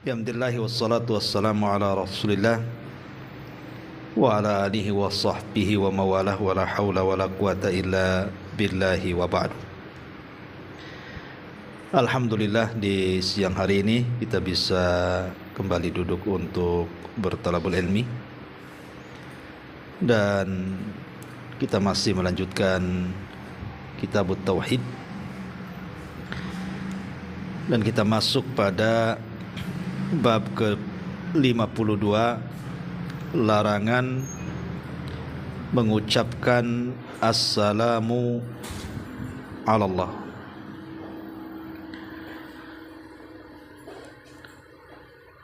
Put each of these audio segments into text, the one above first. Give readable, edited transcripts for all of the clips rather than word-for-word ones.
Alhamdulillah wassalatu wassalamu ala Rasulillah wa ala alihi wa sahbihi wa mawalah wa la hawla wa la quwata illa billahi wa ba'd. Alhamdulillah di siang hari ini kita bisa kembali duduk untuk bertalabul ilmi dan kita masih melanjutkan Kitabut Tauhid dan kita masuk pada bab ke-52, larangan mengucapkan assalamu ala Allah.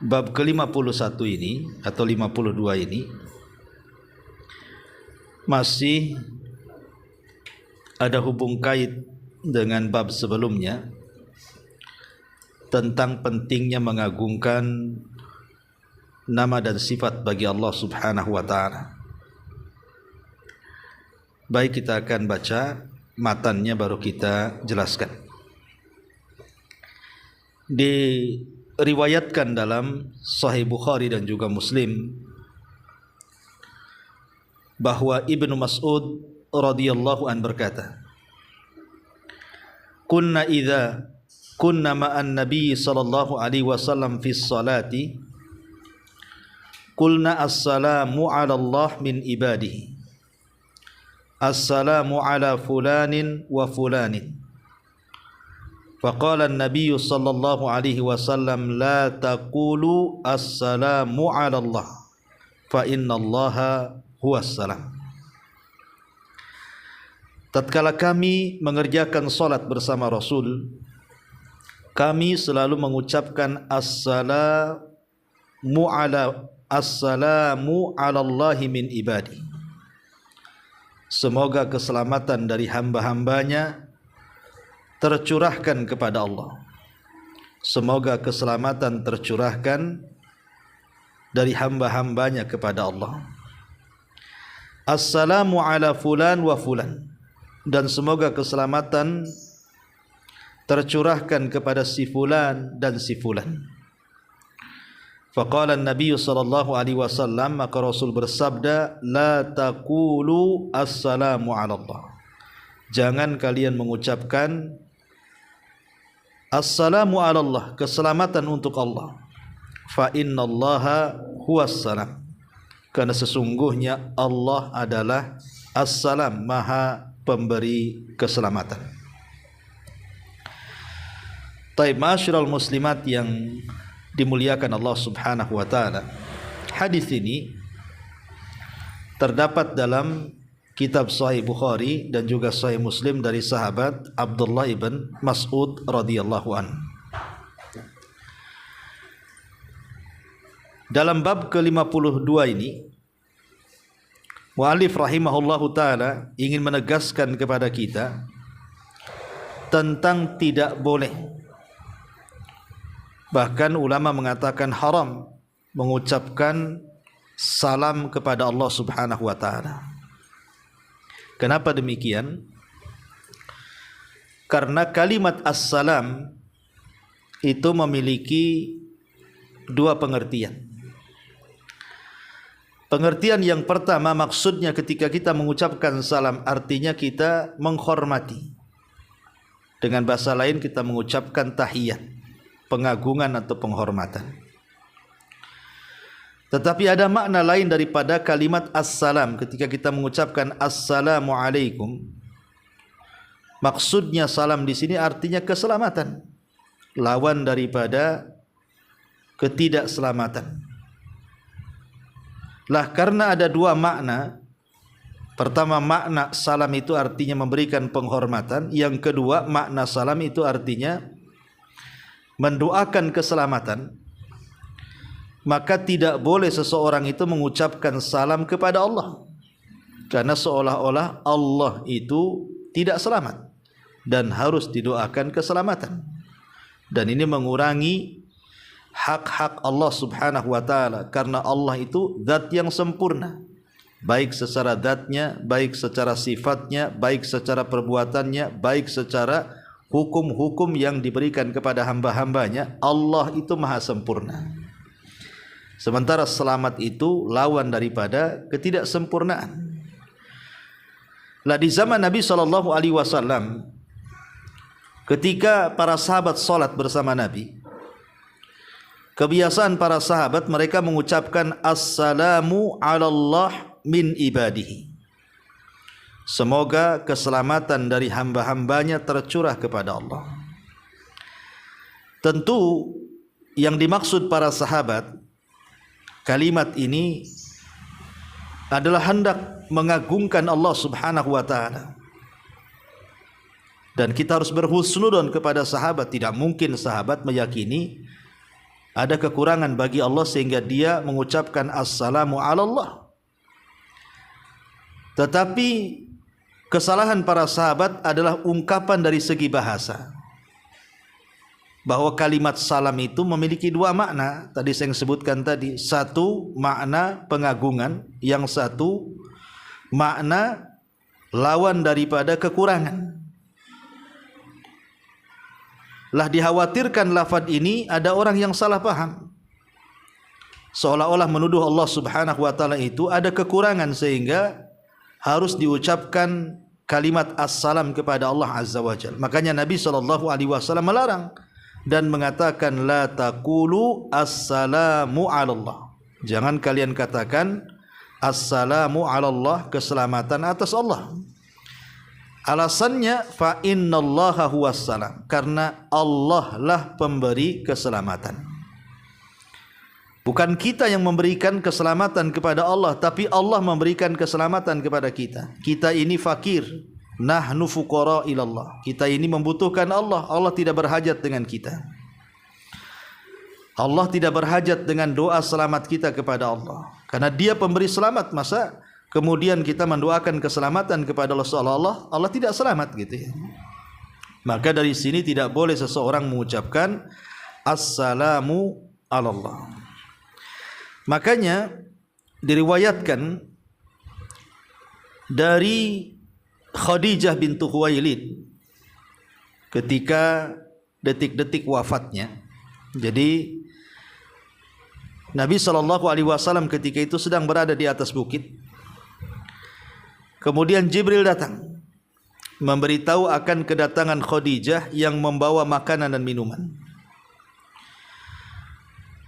Bab ke-51 ini atau 52 ini masih ada hubung kait dengan bab sebelumnya tentang pentingnya mengagungkan nama dan sifat bagi Allah Subhanahu wa ta'ala. Baik, kita akan baca matannya baru kita jelaskan. Diriwayatkan dalam Sahih Bukhari dan juga Muslim bahwa Ibnu Mas'ud radhiyallahu an berkata, Kunna ma'an Nabi sallallahu alaihi wasallam fi salati qulna assalamu ala Allah min ibadihi assalamu ala fulanin wa fulanin faqala an-nabiy sallallahu alaihi wasallam la taqulu assalamu ala Allah fa inna Allaha huwas salam. Tatkala kami mengerjakan salat bersama Rasul, kami selalu mengucapkan assalamu ala Allahi min ibadi. Semoga keselamatan dari hamba-hambanya tercurahkan kepada Allah. Semoga keselamatan tercurahkan dari hamba-hambanya kepada Allah. Assalamu ala fulan wa fulan, dan semoga keselamatan tercurahkan kepada si fulan dan si fulan. Faqala an-nabiy sallallahu alaihi wasallam, maka Rasul bersabda, la taqulu assalamu ala Allah. Jangan kalian mengucapkan assalamu ala Allah, keselamatan untuk Allah. Fa innallaha huwas salam. Karena sesungguhnya Allah adalah as-salam, maha pemberi keselamatan. Taib, ma'asyiral muslimat yang dimuliakan Allah Subhanahu wa ta'ala, hadis ini terdapat dalam kitab Sahih Bukhari dan juga Sahih Muslim dari sahabat Abdullah ibn Mas'ud radhiyallahu an. Dalam bab ke-52 ini, mu'allif rahimahullahu ta'ala ingin menegaskan kepada kita tentang tidak boleh, bahkan ulama mengatakan haram, mengucapkan salam kepada Allah Subhanahu wa ta'ala. Kenapa demikian? Karena kalimat assalam itu memiliki dua pengertian. Pengertian yang pertama, maksudnya ketika kita mengucapkan salam artinya kita menghormati. Dengan bahasa lain kita mengucapkan tahiyat, pengagungan atau penghormatan. Tetapi ada makna lain daripada kalimat assalam ketika kita mengucapkan assalamu alaikum. Maksudnya salam di sini artinya keselamatan, lawan daripada ketidakselamatan. Lah, karena ada dua makna. Pertama, makna salam itu artinya memberikan penghormatan. Yang kedua, makna salam itu artinya mendoakan keselamatan. Maka tidak boleh seseorang itu mengucapkan salam kepada Allah, karena seolah-olah Allah itu tidak selamat dan harus didoakan keselamatan. Dan ini mengurangi hak-hak Allah Subhanahu wa ta'ala, karena Allah itu zat yang sempurna, baik secara zatnya, baik secara sifatnya, baik secara perbuatannya, baik secara hukum-hukum yang diberikan kepada hamba-hambanya, Allah itu maha sempurna. Sementara selamat itu lawan daripada ketidaksempurnaan. Lah di zaman Nabi SAW, ketika para sahabat salat bersama Nabi, kebiasaan para sahabat mereka mengucapkan assalamu ala Allah min ibadihi. Semoga keselamatan dari hamba-hambanya tercurah kepada Allah. Tentu yang dimaksud para sahabat, kalimat ini adalah hendak mengagungkan Allah Subhanahu wa taala. Dan kita harus berhusnudon kepada sahabat. Tidak mungkin sahabat meyakini ada kekurangan bagi Allah sehingga dia mengucapkan assalamu ala Allah. Tetapi kesalahan para sahabat adalah ungkapan dari segi bahasa, bahwa kalimat salam itu memiliki dua makna. Tadi saya sebutkan tadi, satu makna pengagungan, yang satu makna lawan daripada kekurangan. Lah dikhawatirkan lafaz ini ada orang yang salah paham, seolah-olah menuduh Allah Subhanahu wa taala itu ada kekurangan sehingga harus diucapkan kalimat assalam kepada Allah Azza wa Jalla. Makanya Nabi SAW melarang dan mengatakan la taqulu assalamu ala Allah. Jangan kalian katakan assalamu ala Allah, keselamatan atas Allah. Alasannya fa innallaha huwas salam, karena Allah lah pemberi keselamatan. Bukan kita yang memberikan keselamatan kepada Allah, tapi Allah memberikan keselamatan kepada kita. Kita ini fakir, nahnu fuqara ilallah. Kita ini membutuhkan Allah. Allah tidak berhajat dengan kita. Allah tidak berhajat dengan doa selamat kita kepada Allah, karena Dia pemberi selamat. Masa kemudian kita mendoakan keselamatan kepada Allah seolah-olah Allah tidak selamat gitu ya. Maka dari sini tidak boleh seseorang mengucapkan assalamu ala Allah. Makanya diriwayatkan dari Khadijah bintu Khuwailid ketika detik-detik wafatnya. Jadi Nabi SAW ketika itu sedang berada di atas bukit. Kemudian Jibril datang memberitahu akan kedatangan Khadijah yang membawa makanan dan minuman.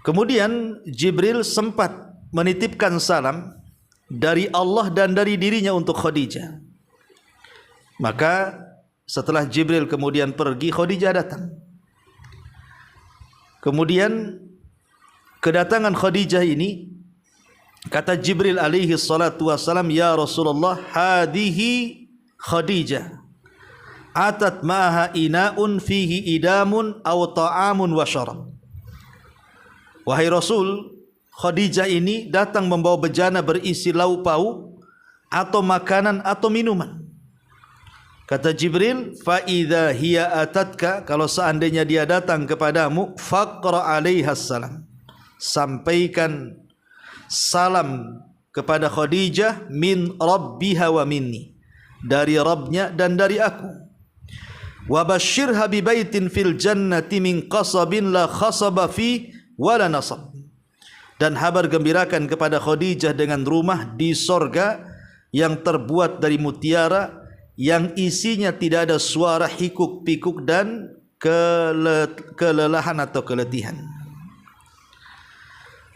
Kemudian Jibril sempat menitipkan salam dari Allah dan dari dirinya untuk Khadijah. Maka setelah Jibril kemudian pergi, Khadijah datang. Kemudian kedatangan Khadijah ini, kata Jibril alaihi salatu wassalam, ya Rasulullah, hadihi Khadijah atat ma'aha ina'un fihi idamun aw ta'amun wa syarab. Wahai Rasul, Khadijah ini datang membawa bejana berisi lauk pauk atau makanan atau minuman. Kata Jibril, fa idza hiya atatka, kalau seandainya dia datang kepadamu, faqra alaiha salam, sampaikan salam kepada Khadijah min rabbiha wa minni, dari Rabbnya dan dari aku. Wa basyirha bi baitin fil jannati min qasabin la khasaba fi wala nasab, dan kabar gembirakan kepada Khadijah dengan rumah di sorga yang terbuat dari mutiara, yang isinya tidak ada suara hikuk-pikuk dan kelelahan atau keletihan.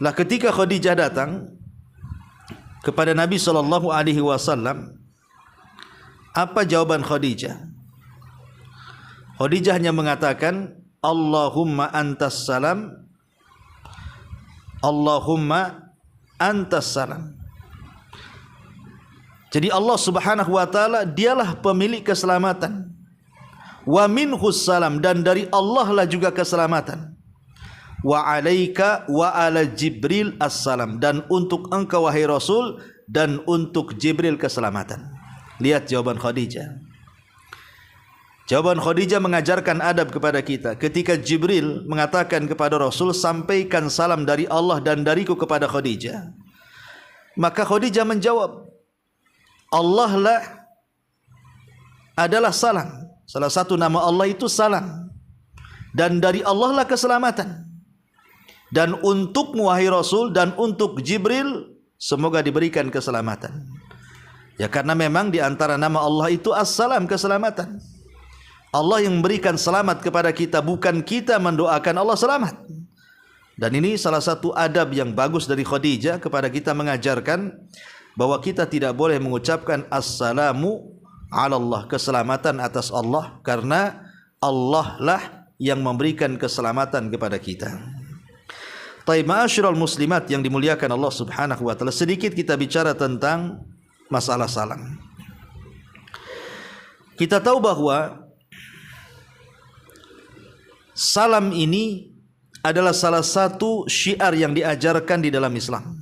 Lah ketika Khadijah datang kepada Nabi SAW, apa jawaban Khadijah? Khadijah hanya mengatakan Allahumma antas salam, Allahumma antas salam. Jadi Allah Subhanahu wa taala dialah pemilik keselamatan. Wa minhus salam, dan dari Allah lah juga keselamatan. Wa alaika wa ala Jibril assalam, dan untuk engkau wahai Rasul dan untuk Jibril keselamatan. Lihat jawaban Khadijah. Jawaban Khadijah mengajarkan adab kepada kita. Ketika Jibril mengatakan kepada Rasul, sampaikan salam dari Allah dan dariku kepada Khadijah, maka Khadijah menjawab, Allah lah adalah salam, Salah satu nama Allah itu salam. Dan dari Allah lah keselamatan. Dan untukmu wahai Rasul dan untuk Jibril semoga diberikan keselamatan. Ya karena memang di antara nama Allah itu As-Salam, keselamatan. Allah yang memberikan selamat kepada kita, bukan kita mendoakan Allah selamat. Dan ini salah satu adab yang bagus dari Khadijah kepada kita, mengajarkan bahwa kita tidak boleh mengucapkan Assalamu ala Allah, keselamatan atas Allah, karena Allah lah yang memberikan keselamatan kepada kita. Taib ma'asyiral muslimat yang dimuliakan Allah Subhanahu wa taala, sedikit kita bicara tentang masalah salam. Kita tahu bahwa salam ini adalah salah satu syiar yang diajarkan di dalam Islam.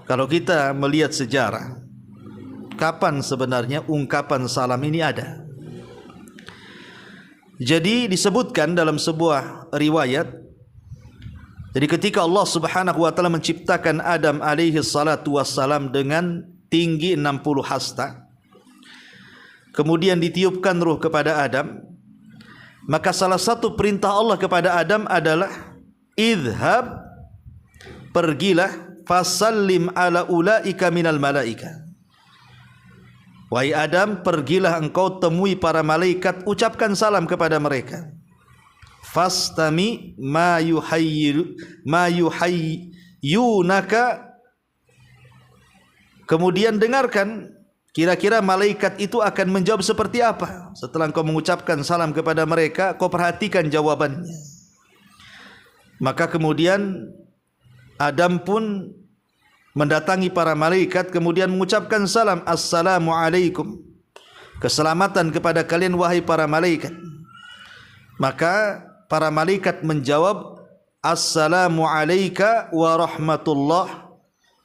Kalau kita melihat sejarah, kapan sebenarnya ungkapan salam ini ada? Jadi disebutkan dalam sebuah riwayat, jadi ketika Allah Subhanahu wa taala menciptakan Adam alaihi salatu wassalam dengan tinggi 60 hasta, kemudian ditiupkan ruh kepada Adam, maka salah satu perintah Allah kepada Adam adalah idhab, pergilah, fasallim ala ulaika minal malaika. Wahai Adam, pergilah engkau temui para malaikat, ucapkan salam kepada mereka. Fastami ma yuhayyunaka, kemudian dengarkan kira-kira malaikat itu akan menjawab seperti apa. Setelah engkau mengucapkan salam kepada mereka, kau perhatikan jawabannya. Maka kemudian Adam pun mendatangi para malaikat, kemudian mengucapkan salam, Assalamualaikum, keselamatan kepada kalian wahai para malaikat. Maka para malaikat menjawab, Assalamualaika wa rahmatullah,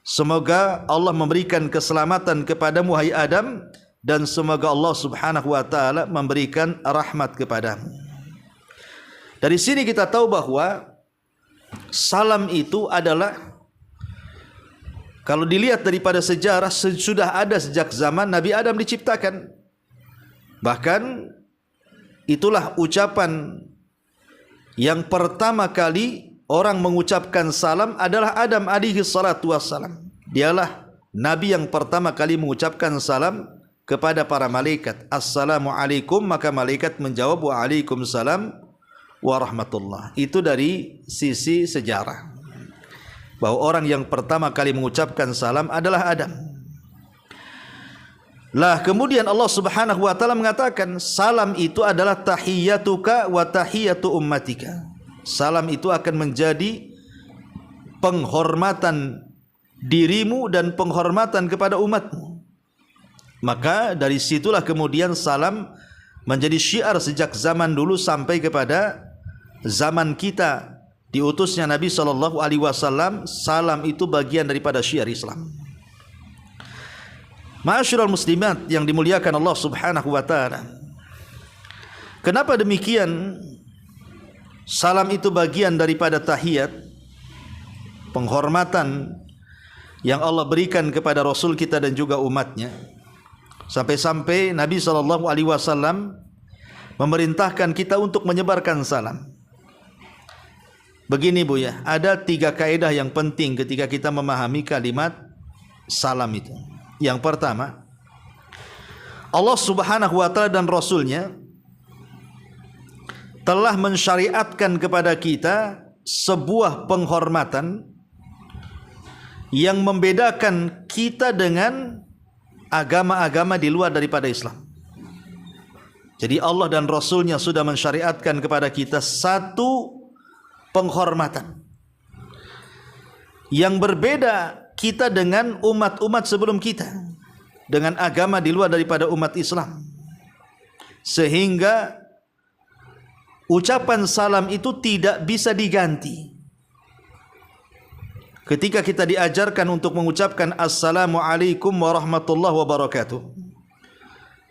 semoga Allah memberikan keselamatan kepadamu wahai Adam, dan semoga Allah Subhanahu wa taala memberikan rahmat kepadamu. Dari sini kita tahu bahwa salam itu adalah, kalau dilihat daripada sejarah, sudah ada sejak zaman Nabi Adam diciptakan. Bahkan itulah ucapan yang pertama kali orang mengucapkan salam adalah Adam alaihi salatu wassalam. Dialah Nabi yang pertama kali mengucapkan salam kepada para malaikat. Assalamualaikum, maka malaikat menjawab waalaikumsalam warahmatullah. Itu dari sisi sejarah, bahwa orang yang pertama kali mengucapkan salam adalah Adam. Lah kemudian Allah Subhanahu wa taala mengatakan salam itu adalah tahiyyatuka wa tahiyyatu ummatika. Salam itu akan menjadi penghormatan dirimu dan penghormatan kepada umatmu. Maka dari situlah kemudian salam menjadi syiar sejak zaman dulu sampai kepada zaman kita diutusnya Nabi sallallahu alaihi wasallam. Salam itu bagian daripada syiar Islam. Ma'asyiral muslimat yang dimuliakan Allah Subhanahu wa taala, kenapa demikian? Salam itu bagian daripada tahiyat, penghormatan yang Allah berikan kepada Rasul kita dan juga umatnya. Sampai-sampai Nabi SAW memerintahkan kita untuk menyebarkan salam. Begini Bu ya, ada 3 kaidah yang penting ketika kita memahami kalimat salam itu. Yang pertama, Allah Subhanahu wa taala dan Rasulnya telah mensyariatkan kepada kita sebuah penghormatan yang membedakan kita dengan agama-agama di luar daripada Islam. Jadi Allah dan Rasulnya sudah mensyariatkan kepada kita satu penghormatan yang berbeda kita dengan umat-umat sebelum kita, dengan agama di luar daripada umat Islam, sehingga ucapan salam itu tidak bisa diganti. Ketika kita diajarkan untuk mengucapkan Assalamualaikum warahmatullahi wabarakatuh,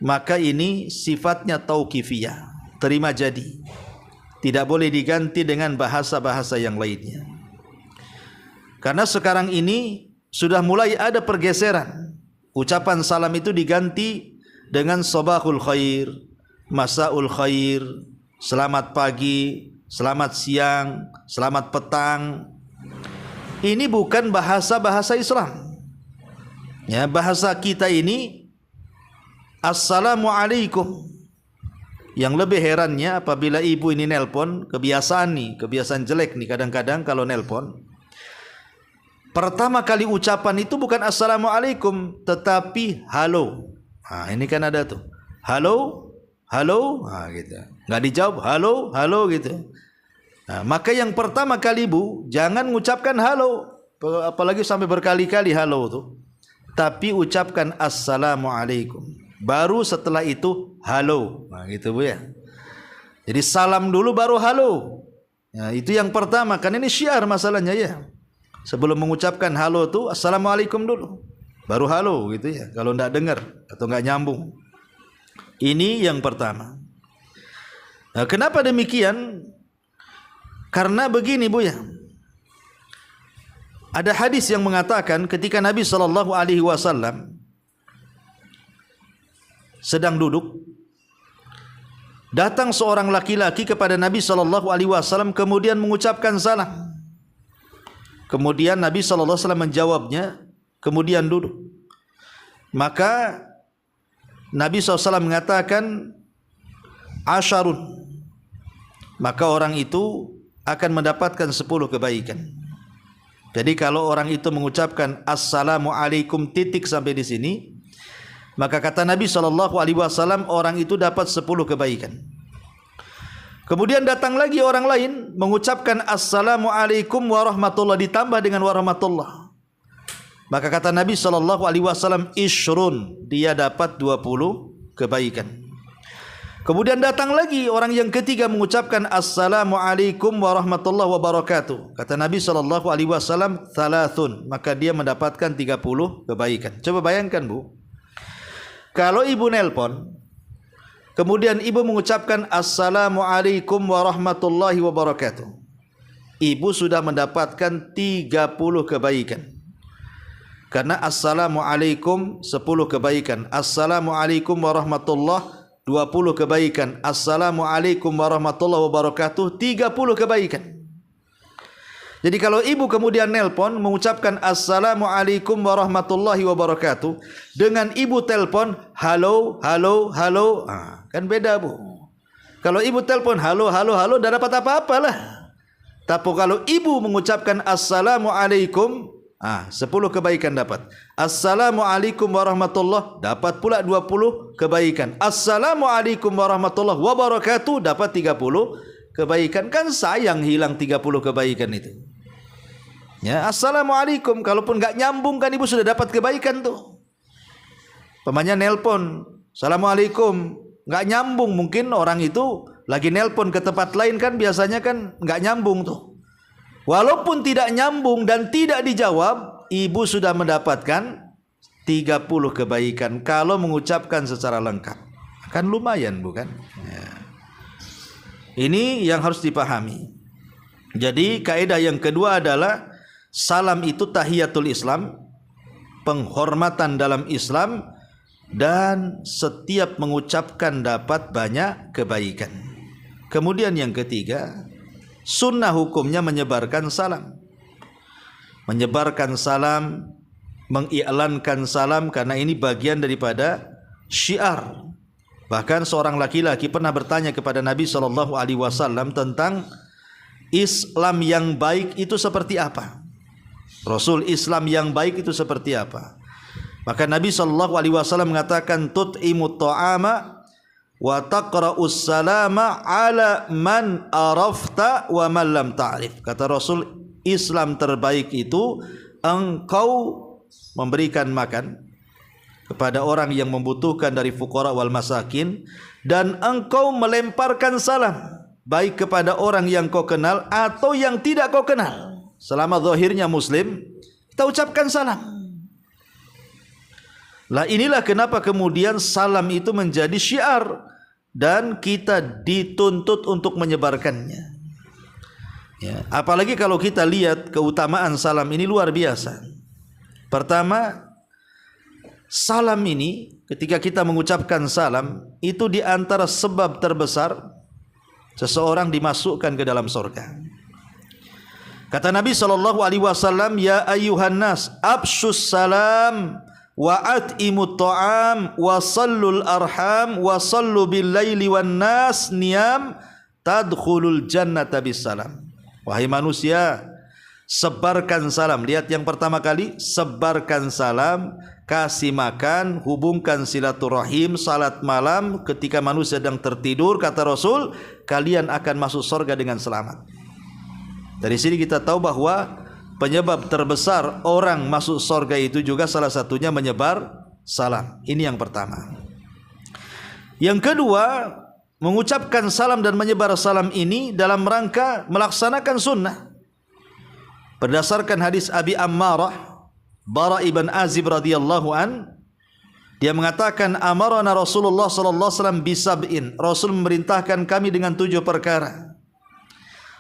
maka ini sifatnya tauqifiyah, terima jadi, tidak boleh diganti dengan bahasa-bahasa yang lainnya. Karena sekarang ini sudah mulai ada pergeseran. Ucapan salam itu diganti dengan sabahul khair, masaul khair, selamat pagi, selamat siang, selamat petang. Ini bukan bahasa Islam. Ya, bahasa kita ini assalamualaikum. Yang lebih herannya apabila ibu ini nelpon, kebiasaan jelek nih kadang-kadang kalau nelpon. Pertama kali ucapan itu bukan assalamualaikum, tetapi halo. Nah, ini kan ada tuh. Halo, halo, nah, gitu. Nggak dijawab, halo, halo gitu. Nah, maka yang pertama kali bu, jangan mengucapkan halo, apalagi sampai berkali-kali halo tuh. Tapi ucapkan assalamualaikum. Baru setelah itu halo. Nah, gitu bu ya. Jadi salam dulu baru halo. Nah, itu yang pertama, kan ini syiar masalahnya ya. Sebelum mengucapkan halo tuh assalamualaikum dulu, baru halo gitu ya. Kalau enggak dengar atau enggak nyambung. Ini yang pertama. Nah, kenapa demikian? Karena begini bu ya. Ada hadis yang mengatakan ketika Nabi SAW sedang duduk, datang seorang laki-laki kepada Nabi SAW kemudian mengucapkan salam. Kemudian Nabi SAW menjawabnya, kemudian duduk. Maka Nabi SAW mengatakan asyarun, maka orang itu akan mendapatkan 10 kebaikan. Jadi kalau orang itu mengucapkan assalamualaikum titik sampai di sini, maka kata Nabi SAW orang itu dapat 10 kebaikan. Kemudian datang lagi orang lain mengucapkan assalamualaikum warahmatullahi ditambah dengan warahmatullah. Maka kata Nabi SAW ishrun, dia dapat 20 kebaikan. Kemudian datang lagi orang yang ketiga mengucapkan assalamualaikum warahmatullahi wabarakatuh. Kata Nabi SAW thalathun, maka dia mendapatkan 30 kebaikan. Coba bayangkan bu, kalau ibu nelpon, kemudian ibu mengucapkan assalamualaikum warahmatullahi wabarakatuh, ibu sudah mendapatkan 30 kebaikan. Karena assalamualaikum 10 kebaikan, assalamualaikum warahmatullahi 20 kebaikan, assalamualaikum warahmatullahi wabarakatuh 30 kebaikan. Jadi kalau ibu kemudian nelpon mengucapkan assalamualaikum warahmatullahi wabarakatuh, dengan ibu telpon halo, halo, halo, kan beda bu. Kalau ibu telpon halo, halo, halo, tidak dapat apa-apa lah. Tapi kalau ibu mengucapkan assalamualaikum, 10 kebaikan dapat. Assalamualaikum warahmatullahi, dapat pula 20 kebaikan. Assalamualaikum warahmatullahi wabarakatuh, dapat 30 kebaikan. Kan sayang hilang 30 kebaikan itu. Ya, assalamualaikum, kalaupun enggak nyambung kan ibu sudah dapat kebaikan tuh. Pemanya nelpon, assalamualaikum, enggak nyambung, mungkin orang itu lagi nelpon ke tempat lain kan biasanya kan enggak nyambung tuh. Walaupun tidak nyambung dan tidak dijawab, ibu sudah mendapatkan 30 kebaikan kalau mengucapkan secara lengkap. Kan lumayan bukan? Ya. Ini yang harus dipahami. Jadi kaidah yang kedua adalah salam itu tahiyatul Islam, penghormatan dalam Islam, dan setiap mengucapkan dapat banyak kebaikan. Kemudian yang ketiga, sunnah hukumnya menyebarkan salam. Menyebarkan salam, mengiklankan salam, karena ini bagian daripada syiar. Bahkan seorang laki-laki pernah bertanya kepada Nabi SAW tentang Islam yang baik itu seperti apa. Rasul, Islam yang baik itu seperti apa? Maka Nabi SAW mengatakan tut'imut ta'ama wa taqra'us salama ala man arafta wa man lam ta'rif. Kata Rasul, Islam terbaik itu engkau memberikan makan kepada orang yang membutuhkan dari fuqara wal masakin, dan engkau melemparkan salam baik kepada orang yang kau kenal atau yang tidak kau kenal. Selama zahirnya muslim, kita ucapkan salam. Lah inilah kenapa kemudian salam itu menjadi syiar dan kita dituntut untuk menyebarkannya. Ya, apalagi kalau kita lihat keutamaan salam ini luar biasa. Pertama, salam ini ketika kita mengucapkan salam itu di antara sebab terbesar seseorang dimasukkan ke dalam surga. Kata Nabi SAW, ya ayyuhan nas, abshus salam wa at'imut ta'am wa sallul arham wa sallu bil laili wan nas niyam tadkhulul jannata bis salam. Wahai manusia, sebarkan salam. Lihat yang pertama kali, sebarkan salam, kasih makan, hubungkan silaturahim, salat malam ketika manusia sedang tertidur. Kata Rasul, kalian akan masuk surga dengan selamat. Dari sini kita tahu bahwa penyebab terbesar orang masuk surga itu juga salah satunya menyebar salam. Ini yang pertama. Yang kedua, mengucapkan salam dan menyebar salam ini dalam rangka melaksanakan sunnah. Berdasarkan hadis Abi Ammarah Bara ibn Azib radhiyallahu an, dia mengatakan amarana Rasulullah sallallahu alaihi wasallam bisab'in. Rasul memerintahkan kami dengan 7 perkara.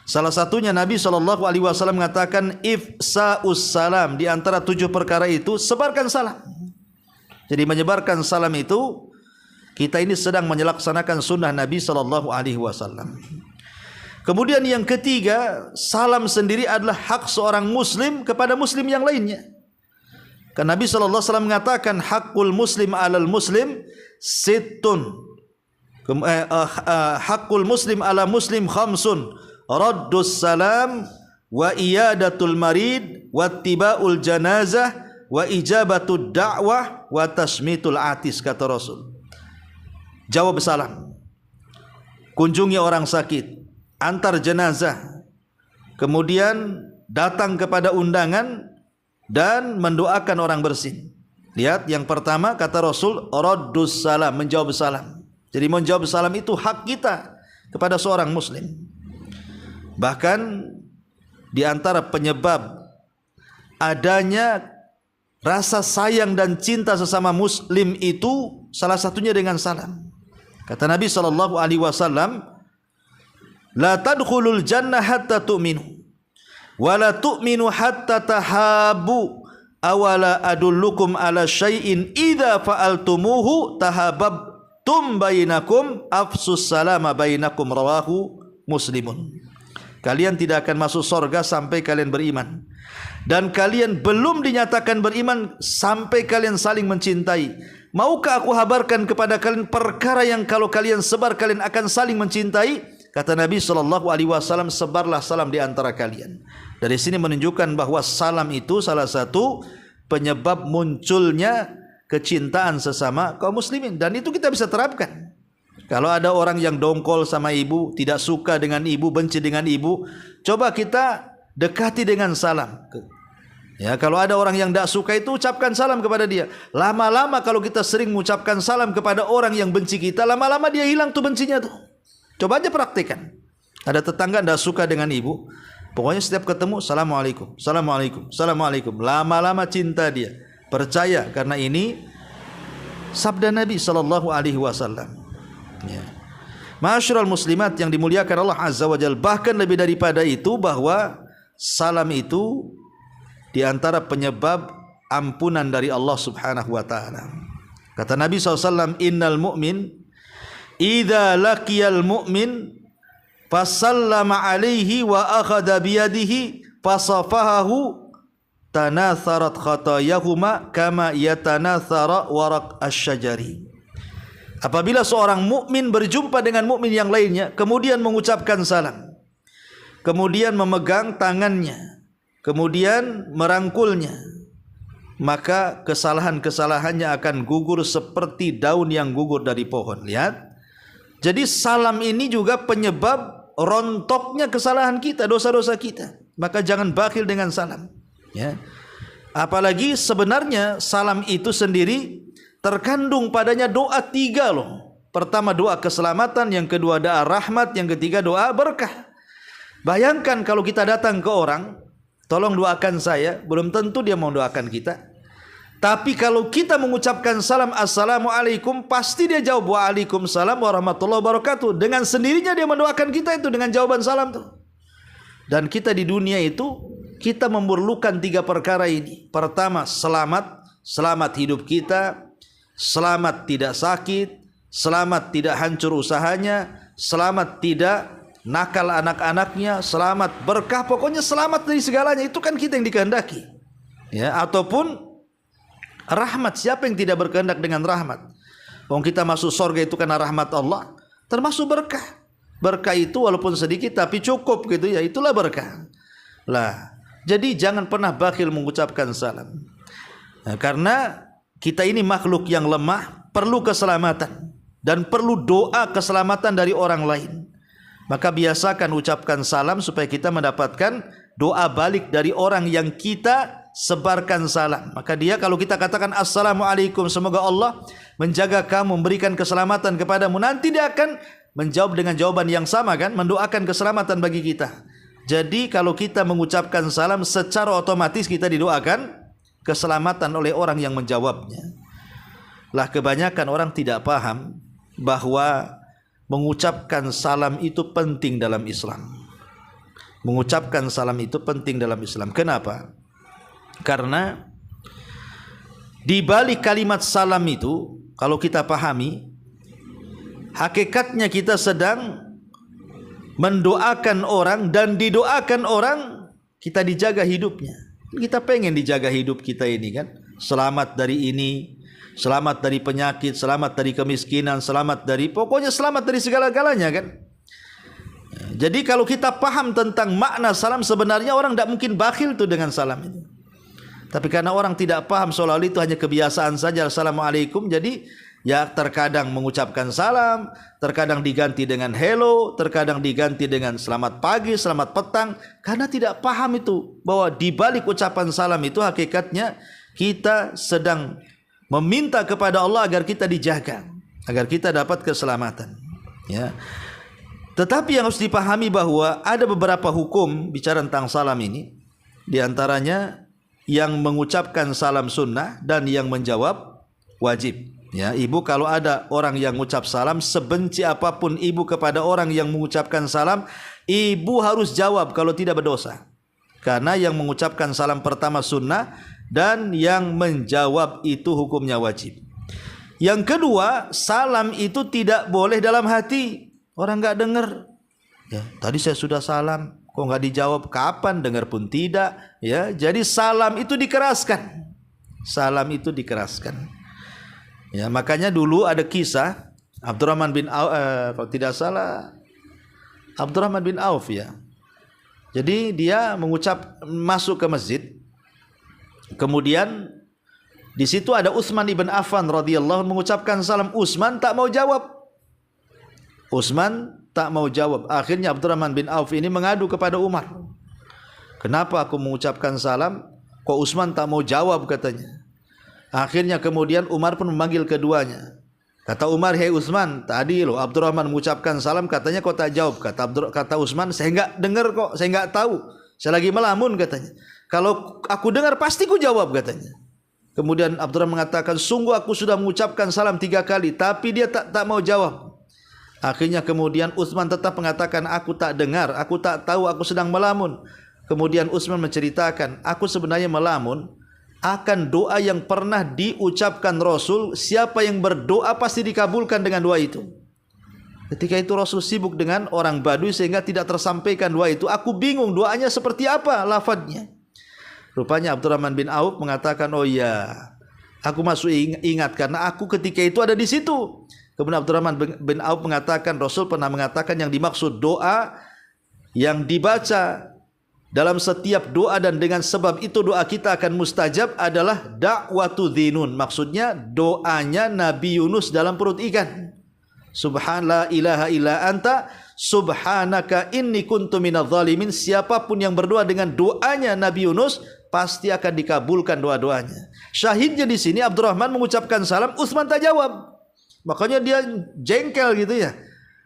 Salah satunya Nabi sallallahu alaihi wasallam mengatakan ifsa'us salam. Di antara 7 perkara itu sebarkan salam. Jadi menyebarkan salam itu, kita ini sedang melaksanakan sunnah Nabi sallallahu alaihi wasallam. Kemudian yang ketiga, salam sendiri adalah hak seorang muslim kepada muslim yang lainnya. Kan Nabi sallallahu alaihi wasallam mengatakan hakul muslim alal muslim sittun. Hakul muslim ala muslim khamsun. Raddus salam wa iyadatul marid wa tiba'ul janazah wa ijabatud da'wah wa tasmitul atis, kata Rasul. Jawab salam, kunjungi orang sakit, antar jenazah, kemudian datang kepada undangan dan mendoakan orang bersin. Lihat yang pertama kata Rasul, raddus salam, menjawab salam. Jadi menjawab salam itu hak kita kepada seorang muslim. Bahkan di antara penyebab adanya rasa sayang dan cinta sesama muslim itu salah satunya dengan salam. Kata Nabi sallallahu alaihi wasallam, la tadkhulul jannah hatta tu'minu wa la tu'minu hatta tahabu awala adullukum ala syai'in idza fa'altumuhu tahabbtum bainakum afsus salama bainakum, rawahu Muslimun. Kalian tidak akan masuk surga sampai kalian beriman, dan kalian belum dinyatakan beriman sampai kalian saling mencintai. Maukah aku habarkan kepada kalian perkara yang kalau kalian sebar kalian akan saling mencintai? Kata Nabi SAW, sebarlah salam di antara kalian. Dari sini menunjukkan bahwa salam itu salah satu penyebab munculnya kecintaan sesama kaum muslimin, dan itu kita bisa terapkan. Kalau ada orang yang dongkol sama ibu, tidak suka dengan ibu, benci dengan ibu, coba kita dekati dengan salam. Ya, kalau ada orang yang tidak suka itu, ucapkan salam kepada dia. Lama-lama kalau kita sering mengucapkan salam kepada orang yang benci kita, lama-lama dia hilang tuh bencinya tuh. Coba aja praktikan. Ada tetangga tidak suka dengan ibu, pokoknya setiap ketemu, assalamualaikum, assalamualaikum, assalamualaikum. Lama-lama cinta dia. Percaya, karena ini sabda Nabi SAW. Ya. Ma'asyiral muslimat yang dimuliakan Allah Azza wa Jalla, bahkan lebih daripada itu, bahwa salam itu di antara penyebab ampunan dari Allah Subhanahu wa taala. Kata Nabi SAW, innal mu'min idza laqiyal mu'min fasallama alaihi wa akhadha biyadihi fasafahahu tanatharat khatayahuma kama yatanathara waraq asy-syajari. Apabila seorang mukmin berjumpa dengan mukmin yang lainnya, kemudian mengucapkan salam, kemudian memegang tangannya, kemudian merangkulnya, maka kesalahan-kesalahannya akan gugur seperti daun yang gugur dari pohon. Lihat. Jadi salam ini juga penyebab rontoknya kesalahan kita, dosa-dosa kita. Maka jangan bakhil dengan salam. Ya. Apalagi sebenarnya salam itu sendiri terkandung padanya doa 3 loh. Pertama doa keselamatan, yang kedua doa rahmat, yang ketiga doa berkah. Bayangkan kalau kita datang ke orang, tolong doakan saya, belum tentu dia mau doakan kita. Tapi kalau kita mengucapkan salam assalamualaikum, pasti dia jawab waalaikumsalam warahmatullahi wabarakatuh. Dengan sendirinya dia mendoakan kita itu dengan jawaban salam tuh. Dan kita di dunia itu, kita memerlukan 3 perkara ini. Pertama, selamat hidup kita, selamat tidak sakit, selamat tidak hancur usahanya, selamat tidak nakal anak-anaknya, selamat berkah, pokoknya selamat dari segalanya. Itu kan kita yang dikehendaki, ya. Ataupun rahmat, siapa yang tidak berkehendak dengan rahmat? Kita masuk surga itu karena rahmat Allah, termasuk berkah. Berkah itu walaupun sedikit tapi cukup gitu ya, itulah berkah. Lah, jadi jangan pernah bakhil mengucapkan salam. Nah, karena kita ini makhluk yang lemah, perlu keselamatan dan perlu doa keselamatan dari orang lain. Maka biasakan ucapkan salam supaya kita mendapatkan doa balik dari orang yang kita sebarkan salam. Maka dia kalau kita katakan assalamualaikum, semoga Allah menjaga kamu, memberikan keselamatan kepadamu, nanti dia akan menjawab dengan jawaban yang sama kan, mendoakan keselamatan bagi kita. Jadi kalau kita mengucapkan salam, secara otomatis kita didoakan keselamatan oleh orang yang menjawabnya. Lah kebanyakan orang tidak paham bahwa mengucapkan salam itu penting dalam Islam. Mengucapkan salam itu penting dalam Islam. Kenapa? Karena di balik kalimat salam itu, kalau kita pahami, hakikatnya kita sedang mendoakan orang, dan didoakan orang kita dijaga hidupnya. Kita pengen dijaga hidup kita ini kan, selamat dari ini, selamat dari penyakit, selamat dari kemiskinan, selamat dari, pokoknya selamat dari segala-galanya kan. Jadi kalau kita paham tentang makna salam, sebenarnya orang tidak mungkin bakhil tuh dengan salam itu. Tapi karena orang tidak paham, seolah itu hanya kebiasaan saja, assalamualaikum, jadi ya terkadang mengucapkan salam, terkadang diganti dengan hello, terkadang diganti dengan selamat pagi, selamat petang, karena tidak paham itu bahwa di balik ucapan salam itu hakikatnya kita sedang meminta kepada Allah agar kita dijaga, agar kita dapat keselamatan, ya. Tetapi yang harus dipahami bahwa ada beberapa hukum bicara tentang salam ini, di antaranya yang mengucapkan salam sunnah dan yang menjawab wajib. Ya, ibu kalau ada orang yang mengucap salam, sebenci apapun ibu kepada orang yang mengucapkan salam, ibu harus jawab kalau tidak berdosa. Karena yang mengucapkan salam pertama sunnah dan yang menjawab itu hukumnya wajib. Yang kedua, salam itu tidak boleh dalam hati. Orang nggak dengar. Ya, tadi saya sudah salam, kok nggak dijawab, kapan, dengar pun tidak. Ya, jadi salam itu dikeraskan. Salam itu dikeraskan. Ya, makanya dulu ada kisah Abdurrahman bin Auf, kalau tidak salah Abdurrahman bin Auf ya. Jadi dia masuk ke masjid. Kemudian di situ ada Utsman ibn Affan radhiyallahu anhu mengucapkan salam. Utsman tak mau jawab. Utsman tak mau jawab. Akhirnya Abdurrahman bin Auf ini mengadu kepada Umar. Kenapa aku mengucapkan salam, kok Utsman tak mau jawab katanya. Akhirnya kemudian Umar pun memanggil keduanya. Kata Umar, hei Utsman, tadi loh Abdurrahman mengucapkan salam, katanya kau tak jawab. Kata Utsman, saya enggak dengar kok, saya enggak tahu. Saya lagi melamun katanya. Kalau aku dengar pasti ku jawab katanya. Kemudian Abdurrahman mengatakan, sungguh aku sudah mengucapkan salam 3 kali, tapi dia tak mau jawab. Akhirnya kemudian Utsman tetap mengatakan, aku tak dengar, aku tak tahu, aku sedang melamun. Kemudian Utsman menceritakan, aku sebenarnya melamun akan doa yang pernah diucapkan Rasul. Siapa yang berdoa pasti dikabulkan dengan doa itu. Ketika itu Rasul sibuk dengan orang Baduy sehingga tidak tersampaikan doa itu. Aku bingung doanya seperti apa lafadznya. Rupanya Abdurrahman bin Auf mengatakan, oh ya, aku masih ingat karena aku ketika itu ada di situ. Kemudian Abdurrahman bin Auf mengatakan, Rasul pernah mengatakan yang dimaksud doa yang dibaca dalam setiap doa dan dengan sebab itu doa kita akan mustajab adalah da'watu dhinun. Maksudnya doanya Nabi Yunus dalam perut ikan. Subhanallah ilaha illa anta subhanaka inni kuntu minadh dhalimin. Siapapun yang berdoa dengan doanya Nabi Yunus pasti akan dikabulkan doa-doanya. Syahidnya di sini Abdurrahman mengucapkan salam, Utsman tak jawab. Makanya dia jengkel gitu ya.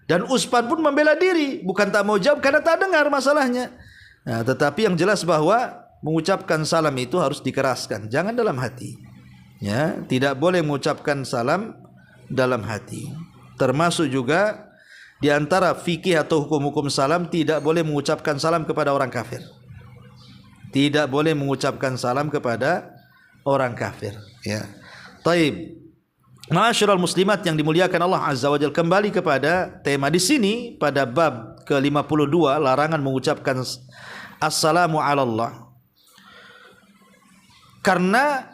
Dan Utsman pun membela diri, bukan tak mau jawab karena tak dengar masalahnya. Nah, tetapi yang jelas bahwa mengucapkan salam itu harus dikeraskan, jangan dalam hati. Ya, tidak boleh mengucapkan salam dalam hati. Termasuk juga di antara fikih atau hukum-hukum salam, tidak boleh mengucapkan salam kepada orang kafir. Tidak boleh mengucapkan salam kepada orang kafir. Ya, taib. Ma'asyiral muslimat yang dimuliakan Allah Azza wa Jalla, kembali kepada tema di sini pada bab ke-52, larangan mengucapkan assalamu ala Allah. Karena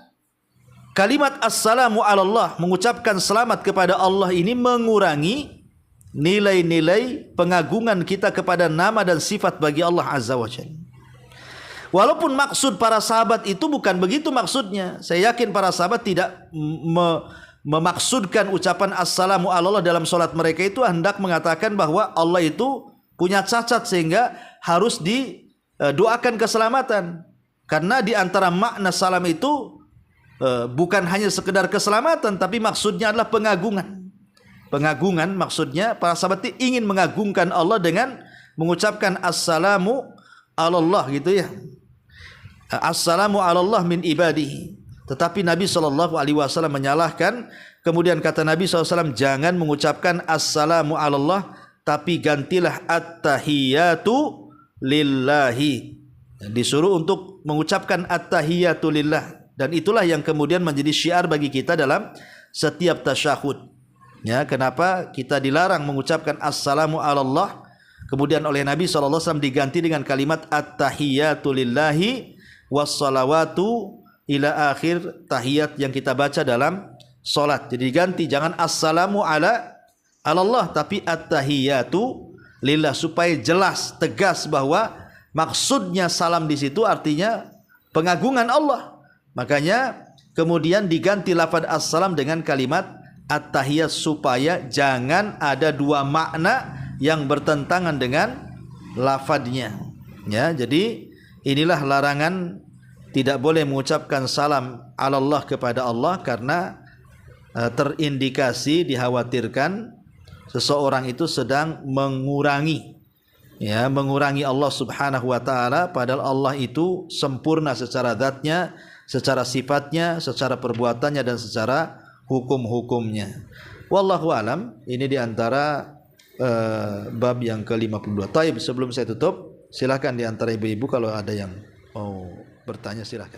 kalimat assalamu ala Allah, mengucapkan selamat kepada Allah ini mengurangi nilai-nilai pengagungan kita kepada nama dan sifat bagi Allah Azza wa Jalla. Walaupun maksud para sahabat itu bukan begitu maksudnya. Saya yakin para sahabat tidak memaksudkan ucapan assalamu ala Allah dalam solat mereka itu hendak mengatakan bahwa Allah itu punya cacat sehingga harus didoakan keselamatan. Karena di antara makna salam itu bukan hanya sekedar keselamatan, tapi maksudnya adalah pengagungan. Pengagungan maksudnya para sahabat ingin mengagungkan Allah dengan mengucapkan assalamu ala Allah gitu ya. Assalamu ala Allah min ibadihi. Tetapi Nabi SAW menyalahkan. Kemudian kata Nabi SAW, jangan mengucapkan assalamu ala Allah, tapi gantilah at-tahiyatu lillahi. Disuruh untuk mengucapkan at-tahiyatu lillah. Dan itulah yang kemudian menjadi syiar bagi kita dalam setiap tasyahud. Ya, kenapa kita dilarang mengucapkan assalamu ala Allah, kemudian oleh Nabi SAW diganti dengan kalimat at-tahiyatu lillahi wassalawatu ila akhir tahiyat yang kita baca dalam solat. Jadi diganti, jangan assalamu ala Allah, tapi at-tahiyatu lillah, supaya jelas tegas bahwa maksudnya salam di situ artinya pengagungan Allah. Makanya kemudian diganti lafaz assalam dengan kalimat at-tahiyat, supaya jangan ada dua makna yang bertentangan dengan lafadznya. Ya, jadi inilah larangan tidak boleh mengucapkan salam ala Allah kepada Allah, karena terindikasi dikhawatirkan seseorang itu sedang mengurangi Allah Subhanahu wa taala, padahal Allah itu sempurna secara zatnya, secara sifatnya, secara perbuatannya, dan secara hukum-hukumnya. Wallahu alam. Ini diantara bab yang ke-52. Taib, sebelum saya tutup, silakan diantara ibu-ibu kalau ada yang mau bertanya, silakan.